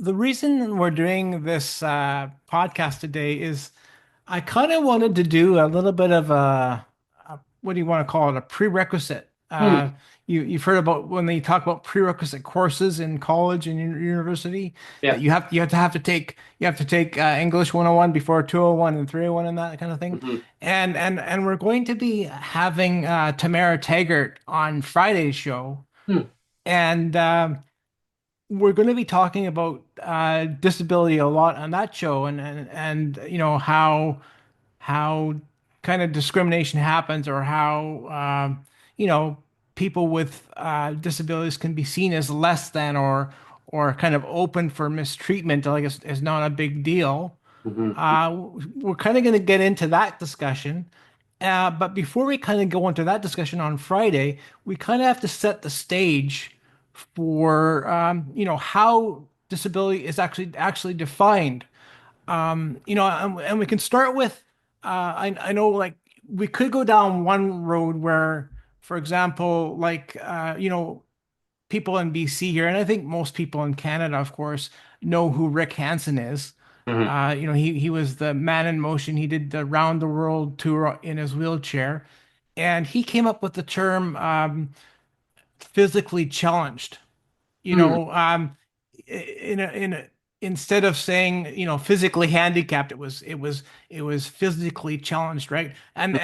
the reason we're doing this podcast today is I kind of wanted to do a little bit of a what do you want to call it? A prerequisite. Hmm. You've heard about when they talk about prerequisite courses in college and university that Yeah. you have to take English 101 before 201 and 301 and that kind of thing. Hmm. And we're going to be having Tamara Taggart on Friday's show, Hmm. and we're going to be talking about disability a lot on that show, and how kind of discrimination happens, or how you know people with disabilities can be seen as less than, or kind of open for mistreatment, like it's not a big deal. Hmm. We're kind of going to get into that discussion. But before we kind of go into that discussion on Friday, we kind of have to set the stage for how disability is actually defined. And we can start with I know, like, we could go down one road where, for example, like people in BC here, and I think most people in Canada, of course, know who Rick Hansen is. Hmm. He was the man in motion. He did the round the world tour in his wheelchair, and he came up with the term physically challenged. You Hmm. know, instead of saying, physically handicapped, it was physically challenged, right? And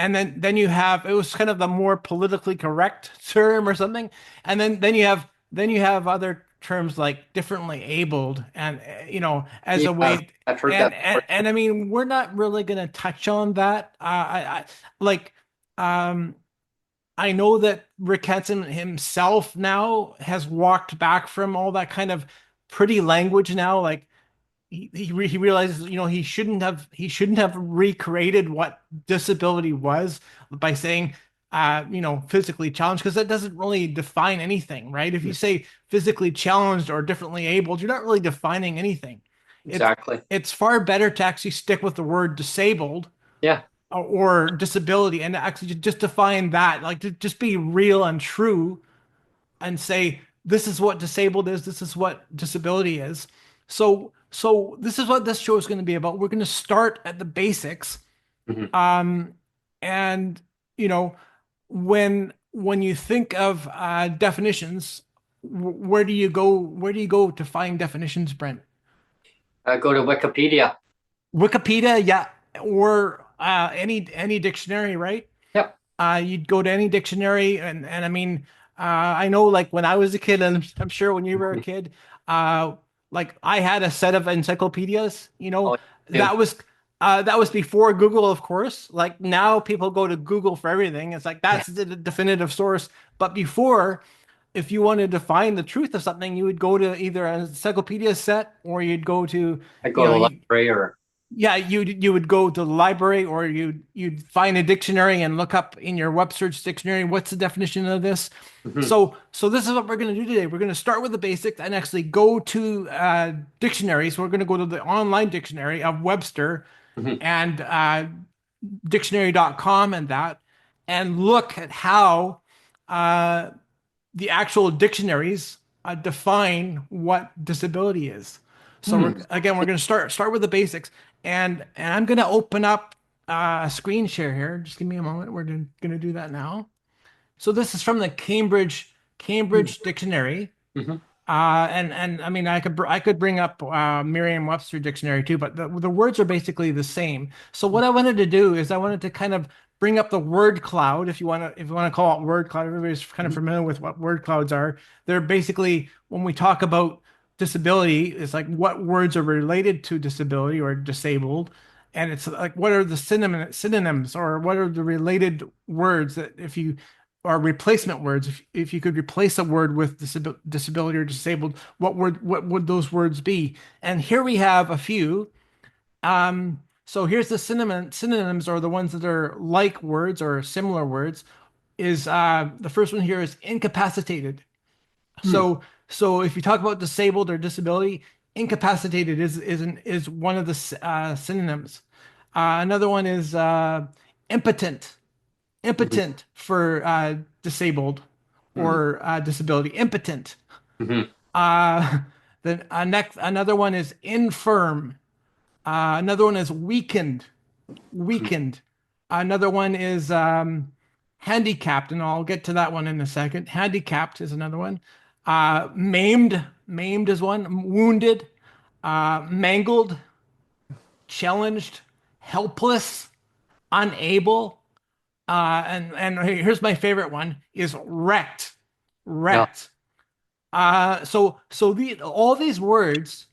then you have, it was kind of the more politically correct term or something, and then you have other terms like differently abled, and as Yeah, a way. I've heard and that and, before. and I mean, we're not really going to touch on that. I like um I know that Rick Hansen himself now has walked back from all that kind of pretty language now. Like, he realizes, he shouldn't have recreated what disability was by saying physically challenged, because that doesn't really define anything, right? If you say physically challenged or differently abled, you're not really defining anything. It's Exactly. it's far better to actually stick with the word disabled Yeah. or disability, and actually just define that, like, to just be real and true, and say this is what disabled is, this is what disability is. So this is what this show is going to be about. We're going to start at the basics. Hmm. um and you know when you think of definitions, where do you go to find definitions, Brent? Go to Wikipedia. Wikipedia, yeah, or any dictionary, right? Yep. You'd go to any dictionary, and I mean, I know, like, when I was a kid, and I'm sure when you were a Hmm. kid, uh, like, I had a set of encyclopedias. Oh, That you was that was before Google, of course. Like, now people go to Google for everything. It's like do. that's the definitive source. But before, if you wanted to find the truth of something, you would go to either an encyclopedia set, or you'd go to, I you go to know, the you, library or. yeah, you would go to the library, or you'd find a dictionary and look up in your web search dictionary, what's the definition of this. Hmm. So this is what we're going to do today. We're going to start with the basics and actually go to dictionaries. We're going to go to the online dictionary of Webster Hmm. and dictionary.com, and look at how uh, the actual dictionaries define what disability is. So Hmm. we're going to start with the basics, and I'm going to open up a screen share here. Just give me a moment. We're going to do that now. So this is from the Cambridge Dictionary. Hmm. And I mean, I could bring up Merriam-Webster dictionary too, but the words are basically the same. So what I wanted to do is I wanted to kind of bring up the word cloud, if you want to call it word cloud. Everybody's kind of familiar with what word clouds are. They're basically, when we talk about disability, it's like what words are related to disability or disabled, and it's like what are the synonyms, or what are the related words that, if you or replacement words. If you could replace a word with disability or disabled, what would those words be? And here we have a few. So here's the synonyms, or the ones that are like words or similar words. Is The first one here is incapacitated. Hmm. So if you talk about disabled or disability, incapacitated is one of the synonyms. Another one is impotent. Hmm. Impotent for disabled Hmm. or disability. Impotent. Hmm. Uh, Then next, another one is infirm. Another one is weakened. Hmm. Weakened. Another one is handicapped, and I'll get to that one in a second. Handicapped is another one. Maimed. Maimed is one. Wounded. Mangled. Challenged. Helpless. Unable. And here's my favorite one is wrecked. Yeah. Wrecked. So all these words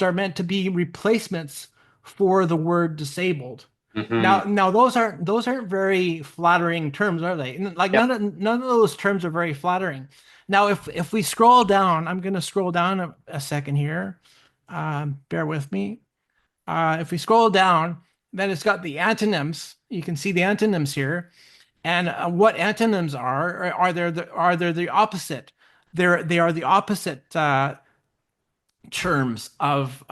are meant to be replacements for the word disabled. Hmm. Now those aren't very flattering terms, are they? Like Yep. none of those terms are very flattering. Now, if we scroll down, I'm going to scroll down a second here. Bear with me. If we scroll down, then it's got the antonyms. You can see the antonyms here. And what antonyms are they the opposite? They are the opposite terms of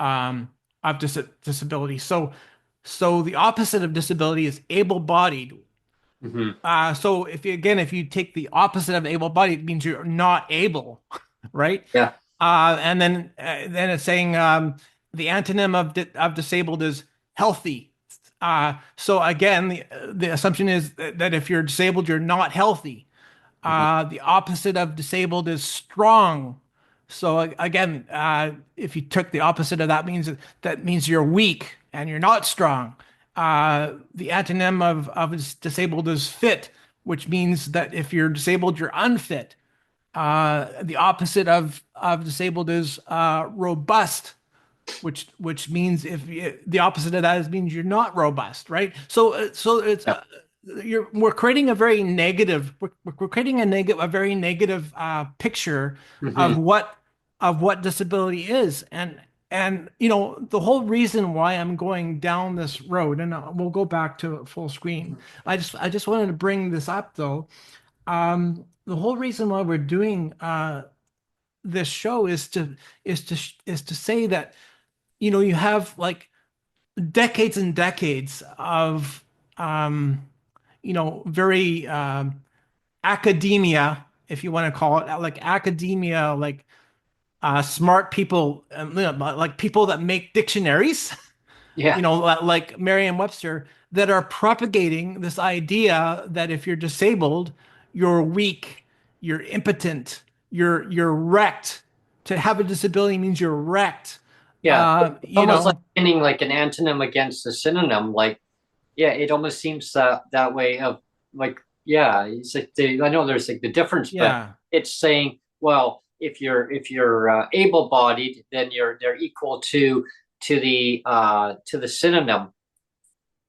disability. So the opposite of disability is able-bodied. Hmm. So if you take the opposite of able-bodied, it means you're not able, right? Yeah. And then it's saying the antonym of disabled is healthy. So again, the assumption is that if you're disabled, you're not healthy. Hmm. The opposite of disabled is strong. So again, if you took the opposite of that means you're weak and you're not strong. The antonym of disabled is fit, which means that if you're disabled, you're unfit. The opposite of disabled is robust, which means the opposite of that is means you're not robust, right? So it's Yep. we're creating a very negative we're creating a very negative picture Hmm. of what disability is, and the whole reason why I'm going down this road, and we'll go back to full screen. I just wanted to bring this up though. The whole reason why we're doing this show is to say that you have like decades and decades of very academia, if you want to call it like academia, like smart people, like people that make dictionaries, Yeah. like Merriam-Webster, that are propagating this idea that if you're disabled, you're weak, you're impotent, you're wrecked. To have a disability means you're wrecked. Yeah. Uh, It's you almost like know, pinning like an antonym against a synonym. Like, yeah, it almost seems that way of like, yeah, it's like I know there's like the difference, but yeah, it's saying, well, if you're able-bodied, then they're equal to the synonym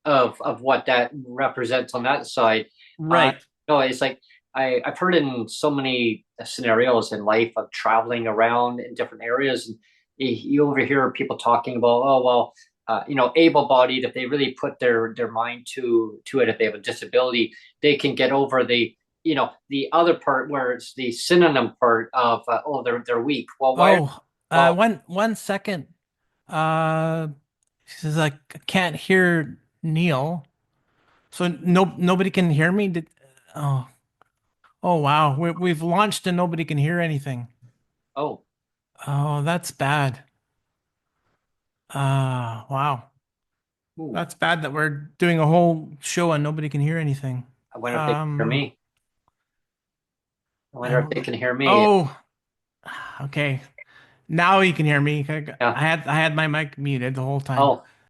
of what that represents on that side. Uh, right. no, it's like I've heard in so many scenarios in life of traveling around in different areas, and you overhear people talking about, oh well, able-bodied. If they really put their mind to it, if they have a disability, they can get over the other part where it's the synonym part of oh they're weak. Well, why? Oh, Well, one second. She says I can't hear Neil, so nobody can hear me. Oh, oh wow, we've launched and nobody can hear anything. oh, Oh, that's bad. Wow, ooh, that's bad that we're doing a whole show and nobody can hear anything. I wonder if they can hear Um, me. I I wonder if they don't. can hear me. Oh, okay. Now you can hear me. Yeah. I had my mic muted the whole time. Oh,